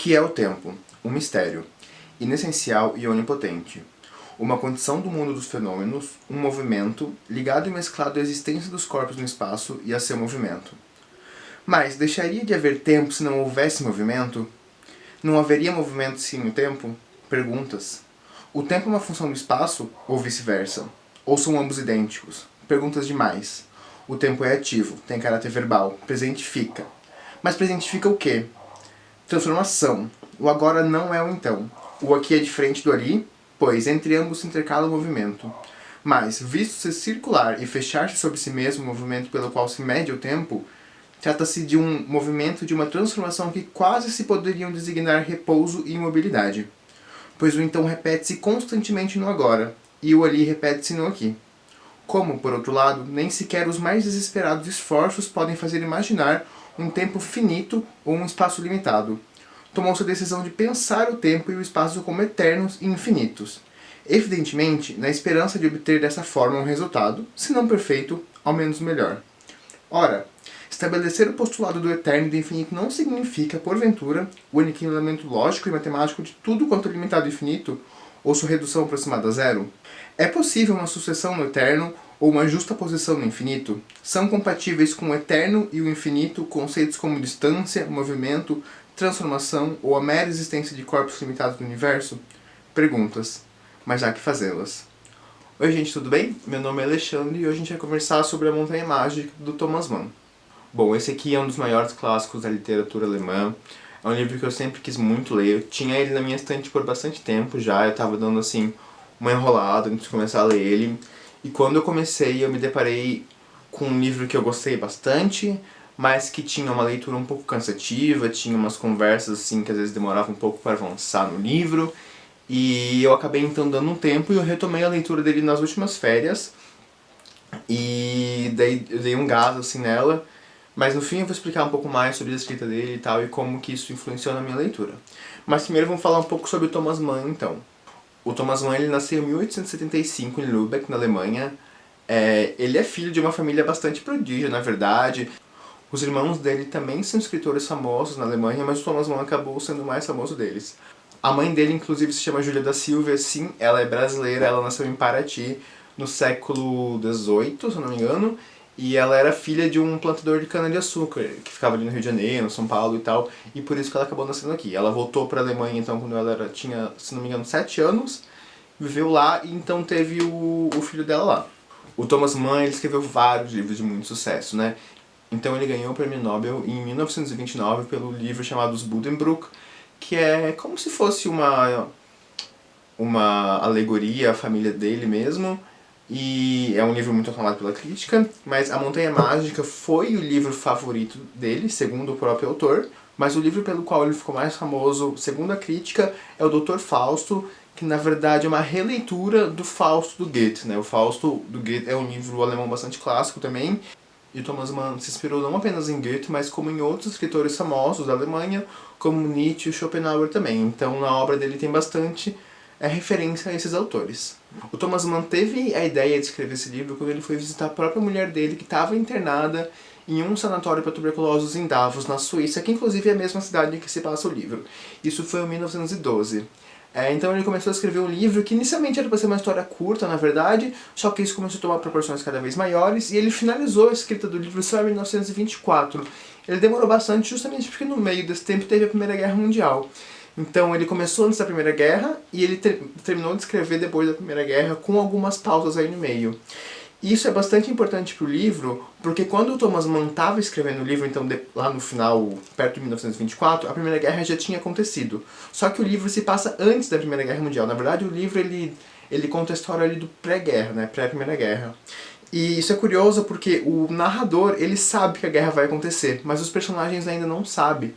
Que é o tempo? Um mistério, inessencial e onipotente. Uma condição do mundo dos fenômenos, um movimento, ligado e mesclado à existência dos corpos no espaço e a seu movimento. Mas deixaria de haver tempo se não houvesse movimento? Não haveria movimento sem o tempo? Perguntas. O tempo é uma função do espaço ou vice-versa? Ou são ambos idênticos? Perguntas demais. O tempo é ativo, tem caráter verbal, presentifica. Mas presentifica o quê? Transformação. O agora não é o então. O aqui é diferente do ali, pois entre ambos se intercala o movimento. Mas, visto ser circular e fechar-se sobre si mesmo o movimento pelo qual se mede o tempo, trata-se de um movimento de uma transformação que quase se poderiam designar repouso e imobilidade. Pois o então repete-se constantemente no agora, e o ali repete-se no aqui. Como, por outro lado, nem sequer os mais desesperados esforços podem fazer imaginar um tempo finito ou um espaço limitado. Tomou-se a decisão de pensar o tempo e o espaço como eternos e infinitos. Evidentemente, na esperança de obter dessa forma um resultado, se não perfeito, ao menos melhor. Ora, estabelecer o postulado do eterno e do infinito não significa, porventura, o aniquilamento lógico e matemático de tudo quanto é limitado e infinito, ou sua redução aproximada a zero? É possível uma sucessão no eterno ou uma justa posição no infinito? São compatíveis com o eterno e o infinito conceitos como distância, movimento, transformação ou a mera existência de corpos limitados no universo? Perguntas, mas há que fazê-las. Oi gente, tudo bem? Meu nome é Alexandre e hoje a gente vai conversar sobre A Montanha Mágica, do Thomas Mann. Bom, esse aqui é um dos maiores clássicos da literatura alemã. É um livro que eu sempre quis muito ler. Eu tinha ele na minha estante por bastante tempo já. Eu tava dando assim uma enrolada antes de começar a ler ele. E quando eu comecei, eu me deparei com um livro que eu gostei bastante, mas que tinha uma leitura um pouco cansativa, tinha umas conversas assim que às vezes demoravam um pouco para avançar no livro. E eu acabei então dando um tempo e eu retomei a leitura dele nas últimas férias. E daí eu dei um gás assim nela. Mas no fim eu vou explicar um pouco mais sobre a escrita dele e tal, e como que isso influenciou na minha leitura. Mas primeiro vamos falar um pouco sobre o Thomas Mann, então. O Thomas Mann ele nasceu em 1875 em Lübeck, na Alemanha. Ele é filho de uma família bastante prodígio, na verdade. Os irmãos dele também são escritores famosos na Alemanha, mas o Thomas Mann acabou sendo o mais famoso deles. A mãe dele, inclusive, se chama Júlia da Silva, sim, ela é brasileira, ela nasceu em Paraty no século XVIII, se eu não me engano. E ela era filha de um plantador de cana-de-açúcar, que ficava ali no Rio de Janeiro, São Paulo e tal, e por isso que ela acabou nascendo aqui. Ela voltou para a Alemanha, então, quando ela tinha, se não me engano, 7 anos, viveu lá e então teve o filho dela lá. O Thomas Mann, ele escreveu vários livros de muito sucesso, né? Então ele ganhou o Prêmio Nobel em 1929 pelo livro chamado Os Buddenbrook, que é como se fosse uma alegoria à família dele mesmo. E é um livro muito aclamado pela crítica, mas A Montanha Mágica foi o livro favorito dele, segundo o próprio autor. Mas o livro pelo qual ele ficou mais famoso, segundo a crítica, é o Dr. Fausto, que na verdade é uma releitura do Fausto do Goethe, né? O Fausto do Goethe é um livro alemão bastante clássico também, e Thomas Mann se inspirou não apenas em Goethe, mas como em outros escritores famosos da Alemanha, como Nietzsche e Schopenhauer também. Então na obra dele tem bastante referência a esses autores. O Thomas Mann teve a ideia de escrever esse livro quando ele foi visitar a própria mulher dele, que estava internada em um sanatório para tuberculosos em Davos, na Suíça, que inclusive é a mesma cidade em que se passa o livro. Isso foi em 1912. Então ele começou a escrever um livro que inicialmente era para ser uma história curta, na verdade, só que isso começou a tomar proporções cada vez maiores, e ele finalizou a escrita do livro só em 1924. Ele demorou bastante justamente porque no meio desse tempo teve a Primeira Guerra Mundial. Então ele começou antes da Primeira Guerra e ele terminou de escrever depois da Primeira Guerra, com algumas pausas aí no meio. Isso é bastante importante para o livro, porque quando o Thomas Mann estava escrevendo o livro, então lá no final, perto de 1924, a Primeira Guerra já tinha acontecido. Só que o livro se passa antes da Primeira Guerra Mundial. Na verdade, o livro ele conta a história ali do pré-guerra, né, pré-Primeira Guerra. E isso é curioso porque o narrador, ele sabe que a guerra vai acontecer, mas os personagens ainda não sabem.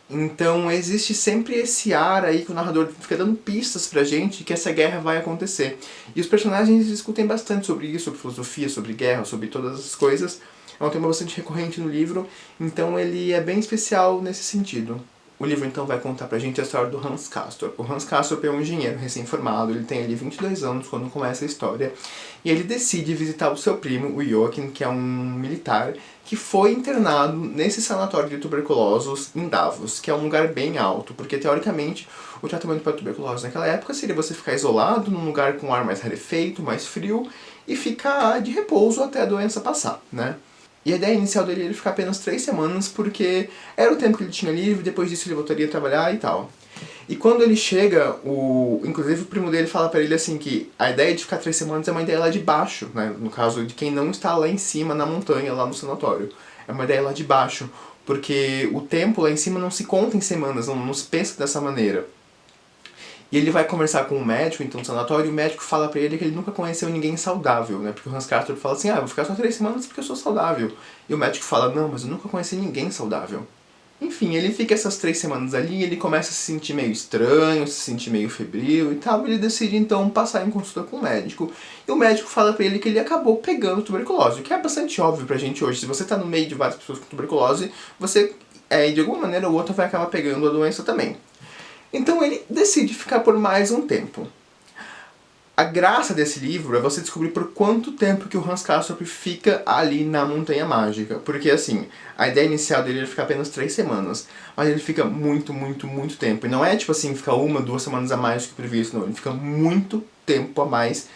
Então existe sempre esse ar aí que o narrador fica dando pistas pra gente que essa guerra vai acontecer. E os personagens discutem bastante sobre isso, sobre filosofia, sobre guerra, sobre todas as coisas. É um tema bastante recorrente no livro, então ele é bem especial nesse sentido. O livro então vai contar pra gente a história do Hans Castorp. O Hans Castorp é um engenheiro recém-formado, ele tem ali 22 anos quando começa a história, e ele decide visitar o seu primo, o Joachim, que é um militar, que foi internado nesse sanatório de tuberculosos em Davos, que é um lugar bem alto, porque teoricamente o tratamento para tuberculose naquela época seria você ficar isolado num lugar com ar mais rarefeito, mais frio, e ficar de repouso até a doença passar, né? E a ideia inicial dele era ficar apenas 3 semanas, porque era o tempo que ele tinha livre, depois disso ele voltaria a trabalhar e tal. E quando ele chega, inclusive o primo dele fala pra ele assim que a ideia de ficar 3 semanas é uma ideia lá de baixo, né? No caso de quem não está lá em cima, na montanha, lá no sanatório. É uma ideia lá de baixo, porque o tempo lá em cima não se conta em semanas, não se pensa dessa maneira. E ele vai conversar com o médico, então, no sanatório, e o médico fala pra ele que ele nunca conheceu ninguém saudável, né? Porque o Hans Castorp fala assim, vou ficar só 3 semanas porque eu sou saudável. E o médico fala, não, mas eu nunca conheci ninguém saudável. Enfim, ele fica essas 3 semanas ali, ele começa a se sentir meio estranho, se sentir meio febril e tal, e ele decide então passar em consulta com o médico. E o médico fala pra ele que ele acabou pegando tuberculose, o que é bastante óbvio pra gente hoje. Se você tá no meio de várias pessoas com tuberculose, você, de alguma maneira ou outra, vai acabar pegando a doença também. Então ele decide ficar por mais um tempo. A graça desse livro é você descobrir por quanto tempo que o Hans Castorp fica ali na Montanha Mágica. Porque assim, a ideia inicial dele era ficar apenas 3 semanas, mas ele fica muito, muito, muito tempo. E não é tipo assim, ficar 1, 2 semanas a mais do que previsto, não. Ele fica muito tempo a mais,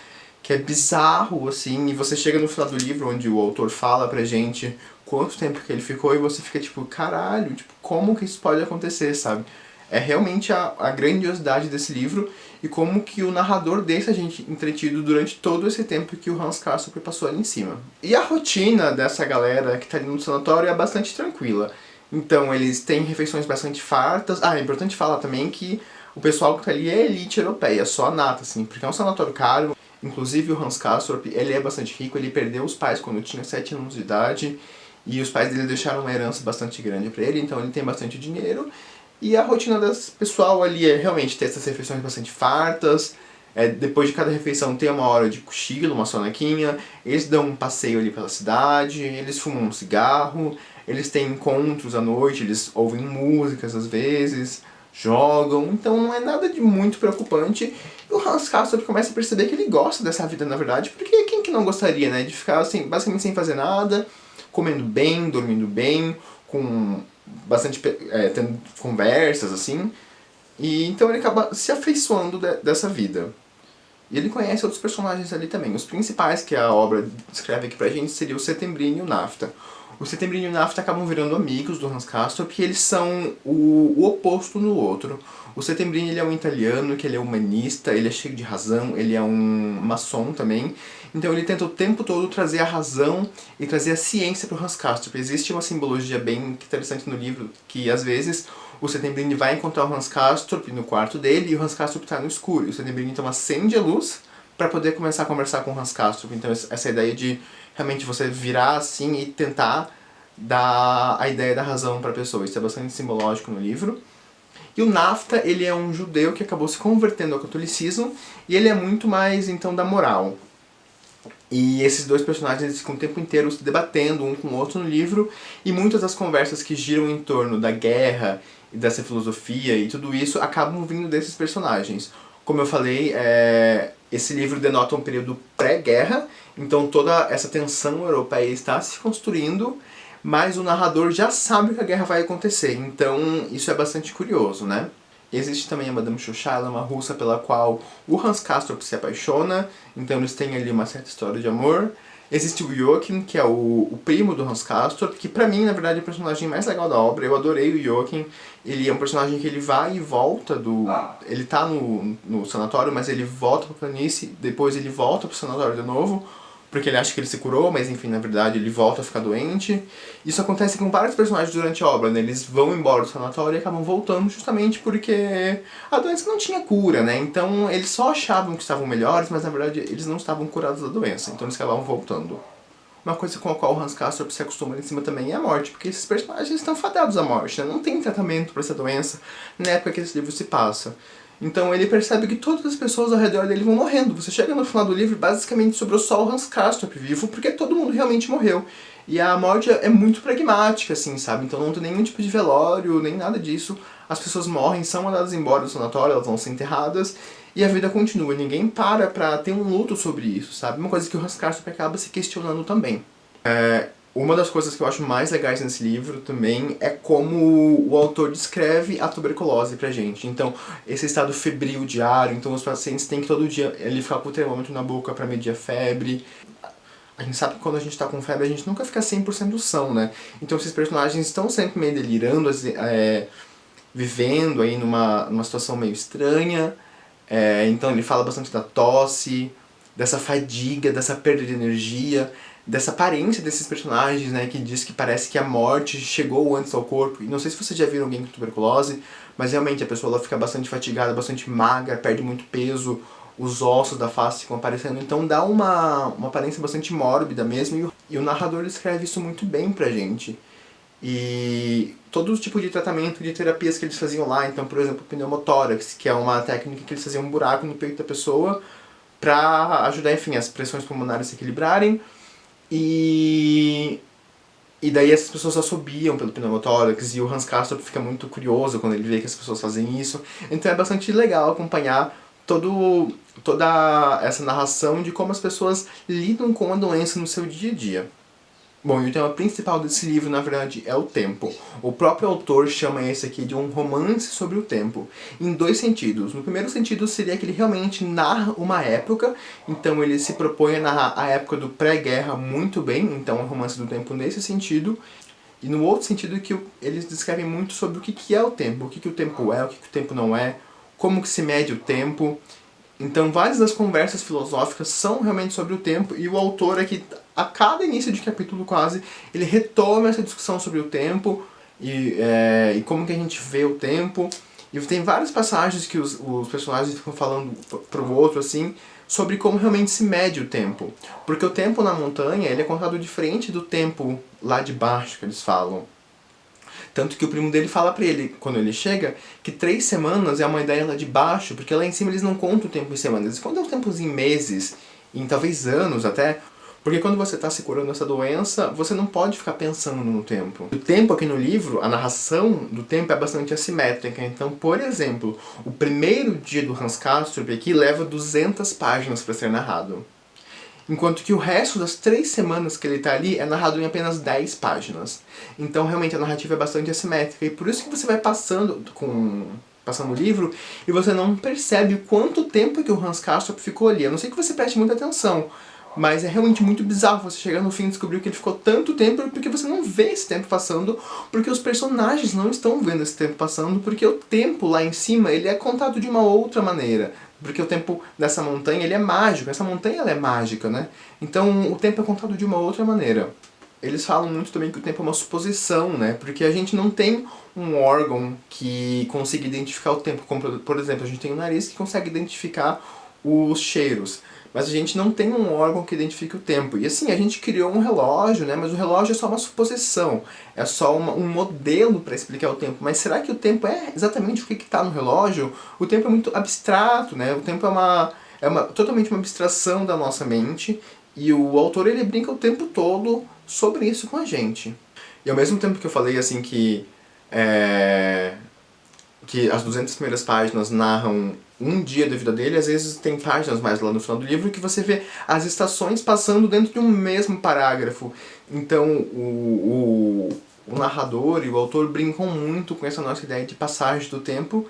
que é bizarro, assim. E você chega no final do livro, onde o autor fala pra gente quanto tempo que ele ficou, e você fica tipo, caralho, tipo, como que isso pode acontecer, sabe? É realmente a grandiosidade desse livro e como que o narrador deixa a gente entretido durante todo esse tempo que o Hans Castorp passou ali em cima. E a rotina dessa galera que tá ali no sanatório é bastante tranquila. Então eles têm refeições bastante fartas. É importante falar também que o pessoal que tá ali é elite europeia, só a nata, assim, porque é um sanatório caro. Inclusive o Hans Castorp, ele é bastante rico, ele perdeu os pais quando tinha 7 anos de idade e os pais dele deixaram uma herança bastante grande pra ele, então ele tem bastante dinheiro. E a rotina desse pessoal ali é realmente ter essas refeições bastante fartas, depois de cada refeição tem uma hora de cochilo, uma sonequinha, eles dão um passeio ali pela cidade, eles fumam um cigarro, eles têm encontros à noite, eles ouvem músicas às vezes, jogam, então não é nada de muito preocupante. E o Hans Castorp começa a perceber que ele gosta dessa vida, na verdade, porque quem que não gostaria, né, de ficar assim, basicamente sem fazer nada, comendo bem, dormindo bem, com bastante tendo conversas, assim, e então ele acaba se afeiçoando dessa vida. E ele conhece outros personagens ali também. Os principais que a obra descreve aqui pra gente seria o Settembrini e o Nafta. O Settembrini e o Nafta acabam virando amigos do Hans Castorp, porque eles são o oposto no outro. O Settembrini, ele é um italiano, que ele é humanista, ele é cheio de razão, ele é um maçom também. Então ele tenta o tempo todo trazer a razão e trazer a ciência para o Hans Castorp. Existe uma simbologia bem interessante no livro, que às vezes o Settembrini vai encontrar o Hans Castorp no quarto dele e o Hans Castorp está no escuro. E o Settembrini então acende a luz para poder começar a conversar com o Hans Castorp. Então essa ideia de realmente você virar assim e tentar dar a ideia da razão para a pessoa. Isso é bastante simbológico no livro. E o Nafta, ele é um judeu que acabou se convertendo ao catolicismo e ele é muito mais então da moral. E esses dois personagens eles ficam o tempo inteiro se debatendo um com o outro no livro, e muitas das conversas que giram em torno da guerra e dessa filosofia e tudo isso acabam vindo desses personagens. Como eu falei, esse livro denota um período pré-guerra, então toda essa tensão europeia está se construindo, mas o narrador já sabe que a guerra vai acontecer, então isso é bastante curioso, né? Existe também a Madame Chauchat, ela é uma russa pela qual o Hans Castorp se apaixona, então eles têm ali uma certa história de amor. Existe o Joachim, que é o primo do Hans Castorp, que pra mim, na verdade, é o personagem mais legal da obra. Eu adorei o Joachim. Ele é um personagem que ele vai e volta ele tá no sanatório, mas ele volta pra planície, depois ele volta pro sanatório de novo, porque ele acha que ele se curou, mas enfim, na verdade ele volta a ficar doente. Isso acontece com vários personagens durante a obra, né? Eles vão embora do sanatório e acabam voltando justamente porque a doença não tinha cura, né? Então eles só achavam que estavam melhores, mas na verdade eles não estavam curados da doença, então eles acabavam voltando. Uma coisa com a qual o Hans Castorp se acostuma ali em cima também é a morte, porque esses personagens estão fadados à morte, né? Não tem tratamento para essa doença na época que esse livro se passa. Então ele percebe que todas as pessoas ao redor dele vão morrendo. Você chega no final do livro e basicamente sobrou só o Hans Castorp vivo, porque todo mundo realmente morreu. E a morte é muito pragmática, assim, sabe? Então não tem nenhum tipo de velório, nem nada disso. as pessoas morrem, são mandadas embora do sanatório, elas vão ser enterradas, e a vida continua. Ninguém para pra ter um luto sobre isso, sabe? Uma coisa que o Hans Castorp acaba se questionando também. Uma das coisas que eu acho mais legais nesse livro também é como o autor descreve a tuberculose pra gente. Então, esse estado febril diário, então os pacientes têm que todo dia ele ficar com o termômetro na boca pra medir a febre. A gente sabe que quando a gente tá com febre, a gente nunca fica 100% são, né? Então esses personagens estão sempre meio delirando, vivendo aí numa situação meio estranha. Então ele fala bastante da tosse, dessa fadiga, dessa perda de energia, dessa aparência desses personagens, né, que diz que parece que a morte chegou antes ao corpo. E não sei se vocês já viram alguém com tuberculose, mas realmente a pessoa ela fica bastante fatigada, bastante magra, perde muito peso, os ossos da face ficam aparecendo, então dá uma aparência bastante mórbida mesmo, e o narrador escreve isso muito bem pra gente. E todo o tipo de tratamento, de terapias que eles faziam lá, então por exemplo o pneumotórax, que é uma técnica que eles faziam um buraco no peito da pessoa pra ajudar, enfim, as pressões pulmonares se equilibrarem, e daí essas pessoas assobiam pelo pneumotórax, e o Hans Castorp fica muito curioso quando ele vê que as pessoas fazem isso. Então é bastante legal acompanhar toda essa narração de como as pessoas lidam com a doença no seu dia a dia. Bom, e o tema principal desse livro, na verdade, é o tempo. O próprio autor chama esse aqui de um romance sobre o tempo, em dois sentidos. No primeiro sentido seria que ele realmente narra uma época, então ele se propõe a narrar a época do pré-guerra muito bem, então é um romance do tempo nesse sentido. E no outro sentido que eles descrevem muito sobre o que é o tempo, o que o tempo é, o que o tempo não é, como que se mede o tempo. Então várias das conversas filosóficas são realmente sobre o tempo, e o autor aqui, a cada início de capítulo quase, ele retoma essa discussão sobre o tempo e como que a gente vê o tempo. E tem várias passagens que os personagens ficam falando pro outro, assim, sobre como realmente se mede o tempo. Porque o tempo na montanha, ele é contado diferente do tempo lá de baixo, que eles falam. Tanto que o primo dele fala pra ele, quando ele chega, que 3 semanas é uma ideia lá de baixo, porque lá em cima eles não contam o tempo em semanas, eles contam os tempos em meses, em talvez anos até, porque quando você está se curando dessa doença, você não pode ficar pensando no tempo. O tempo aqui no livro, a narração do tempo é bastante assimétrica, então, por exemplo, o primeiro dia do Hans Castorp aqui leva 200 páginas para ser narrado. Enquanto que o resto das 3 semanas que ele está ali é narrado em apenas 10 páginas. Então realmente a narrativa é bastante assimétrica, e por isso que você vai passando o livro e você não percebe o quanto tempo que o Hans Castorp ficou ali. A não ser que você preste muita atenção, mas é realmente muito bizarro você chegar no fim e descobrir que ele ficou tanto tempo, porque você não vê esse tempo passando, porque os personagens não estão vendo esse tempo passando, porque o tempo lá em cima ele é contado de uma outra maneira. Porque o tempo dessa montanha ele é mágico, essa montanha ela é mágica, né? Então o tempo é contado de uma outra maneira. Eles falam muito também que o tempo é uma suposição, né? Porque a gente não tem um órgão que consiga identificar o tempo. Como, por exemplo, a gente tem um nariz que consegue identificar os cheiros, mas a gente não tem um órgão que identifique o tempo. E assim, a gente criou um relógio, né? Mas o relógio é só uma suposição, é só um modelo para explicar o tempo. Mas será que o tempo é exatamente o que está no relógio? O tempo é muito abstrato, né? O tempo é totalmente uma abstração da nossa mente, e o autor ele brinca o tempo todo sobre isso com a gente. E ao mesmo tempo que eu falei assim que as 200 primeiras páginas narram um dia da vida dele, às vezes tem páginas mais lá no final do livro que você vê as estações passando dentro de um mesmo parágrafo. Então o narrador e o autor brincam muito com essa nossa ideia de passagem do tempo,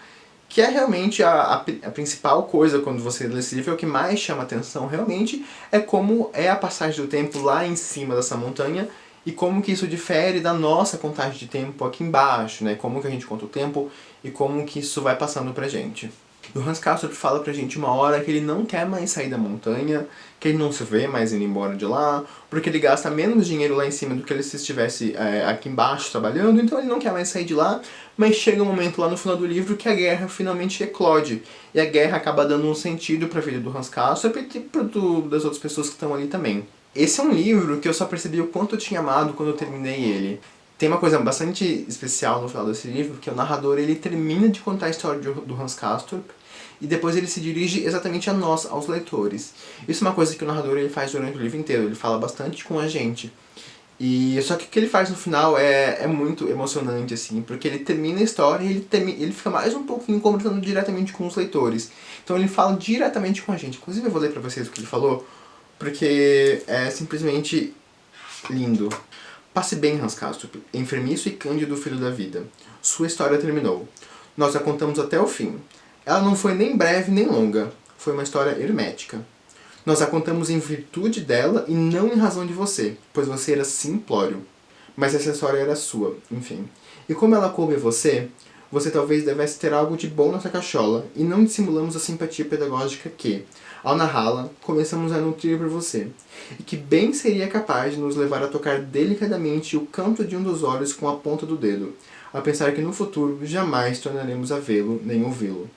que é realmente a principal coisa quando você lê esse livro, é o que mais chama atenção realmente, é como é a passagem do tempo lá em cima dessa montanha, e como que isso difere da nossa contagem de tempo aqui embaixo, né? Como que a gente conta o tempo e como que isso vai passando pra gente. E o Hans Castorp fala pra gente uma hora que ele não quer mais sair da montanha, que ele não se vê mais indo embora de lá, porque ele gasta menos dinheiro lá em cima do que ele se estivesse aqui embaixo trabalhando, então ele não quer mais sair de lá, mas chega um momento lá no final do livro que a guerra finalmente eclode, e a guerra acaba dando um sentido pra vida do Hans Castorp e das outras pessoas que estão ali também. Esse é um livro que eu só percebi o quanto eu tinha amado quando eu terminei ele. Tem uma coisa bastante especial no final desse livro, que o narrador ele termina de contar a história do Hans Castorp, e depois ele se dirige exatamente a nós, aos leitores. Isso é uma coisa que o narrador ele faz durante o livro inteiro, ele fala bastante com a gente. E só que o que ele faz no final é muito emocionante, assim, porque ele termina a história e ele fica mais um pouquinho conversando diretamente com os leitores. Então ele fala diretamente com a gente. Inclusive eu vou ler pra vocês o que ele falou, porque é simplesmente lindo. Passe bem, Hans Castorp, enfermiço e cândido filho da vida. Sua história terminou. Nós a contamos até o fim. Ela não foi nem breve nem longa. Foi uma história hermética. Nós a contamos em virtude dela e não em razão de você, pois você era simplório. Mas essa história era sua, enfim. E como ela coube a você, você talvez devesse ter algo de bom nessa cachola, e não dissimulamos a simpatia pedagógica que, ao narrá-la, começamos a nutrir por você, e que bem seria capaz de nos levar a tocar delicadamente o canto de um dos olhos com a ponta do dedo, a pensar que no futuro jamais tornaremos a vê-lo nem ouvi-lo.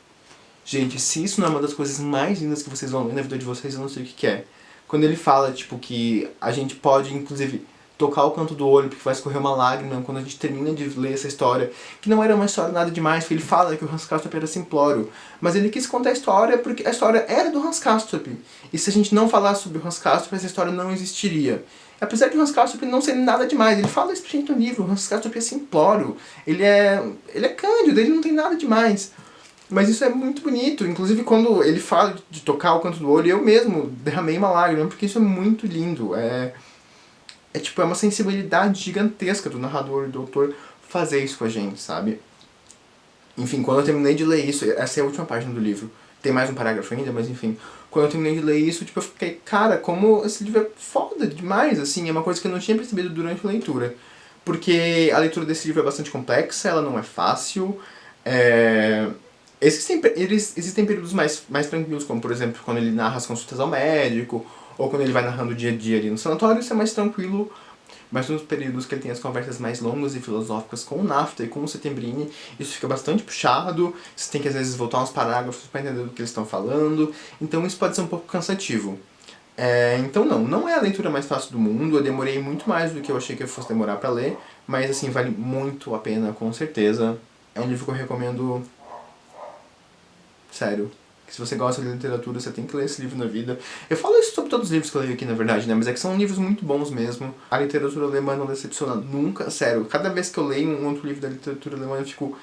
Gente, se isso não é uma das coisas mais lindas que vocês vão ver na vida de vocês, eu não sei o que é. Quando ele fala, tipo, que a gente pode, inclusive, tocar o canto do olho, porque vai escorrer uma lágrima quando a gente termina de ler essa história, que não era uma história nada demais, porque ele fala que o Hans Castorp era simplório, mas ele quis contar a história porque a história era do Hans Castorp. E se a gente não falasse sobre o Hans Castorp, essa história não existiria. Apesar de o Hans Castorp não ser nada demais, ele fala isso pra gente no livro, o Hans Castorp é simplório, ele é cândido, ele não tem nada demais. Mas isso é muito bonito, inclusive quando ele fala de tocar o canto do olho, eu mesmo derramei uma lágrima, porque isso é muito lindo. Tipo, é uma sensibilidade gigantesca do narrador e do autor fazer isso com a gente, sabe? Enfim, quando eu terminei de ler isso, essa é a última página do livro, tem mais um parágrafo ainda, mas enfim. Quando eu terminei de ler isso, tipo, eu fiquei, cara, como esse livro é foda demais, assim, é uma coisa que eu não tinha percebido durante a leitura. Porque a leitura desse livro é bastante complexa, ela não é fácil, existem períodos mais tranquilos, como por exemplo quando ele narra as consultas ao médico, ou quando ele vai narrando o dia a dia ali no sanatório, isso é mais tranquilo. Mas nos períodos que ele tem as conversas mais longas e filosóficas com o Nafta e com o Settembrini, isso fica bastante puxado, você tem que às vezes voltar uns parágrafos para entender do que eles estão falando, então isso pode ser um pouco cansativo. Então não é a leitura mais fácil do mundo, eu demorei muito mais do que eu achei que eu fosse demorar para ler, mas assim, vale muito a pena, com certeza. É um livro que eu recomendo. Sério. Que se você gosta de literatura, você tem que ler esse livro na vida. Eu falo isso sobre todos os livros que eu leio aqui, na verdade, né? Mas é que são livros muito bons mesmo. A literatura alemã não decepciona nunca, sério. Cada vez que eu leio um outro livro da literatura alemã, eu fico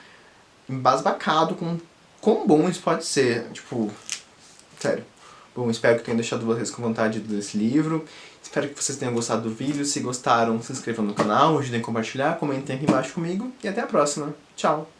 embasbacado com quão bom isso pode ser. Tipo, sério. Bom, espero que tenha deixado vocês com vontade de ler esse livro. Espero que vocês tenham gostado do vídeo. Se gostaram, se inscrevam no canal, ajudem a compartilhar, comentem aqui embaixo comigo. E até a próxima. Tchau!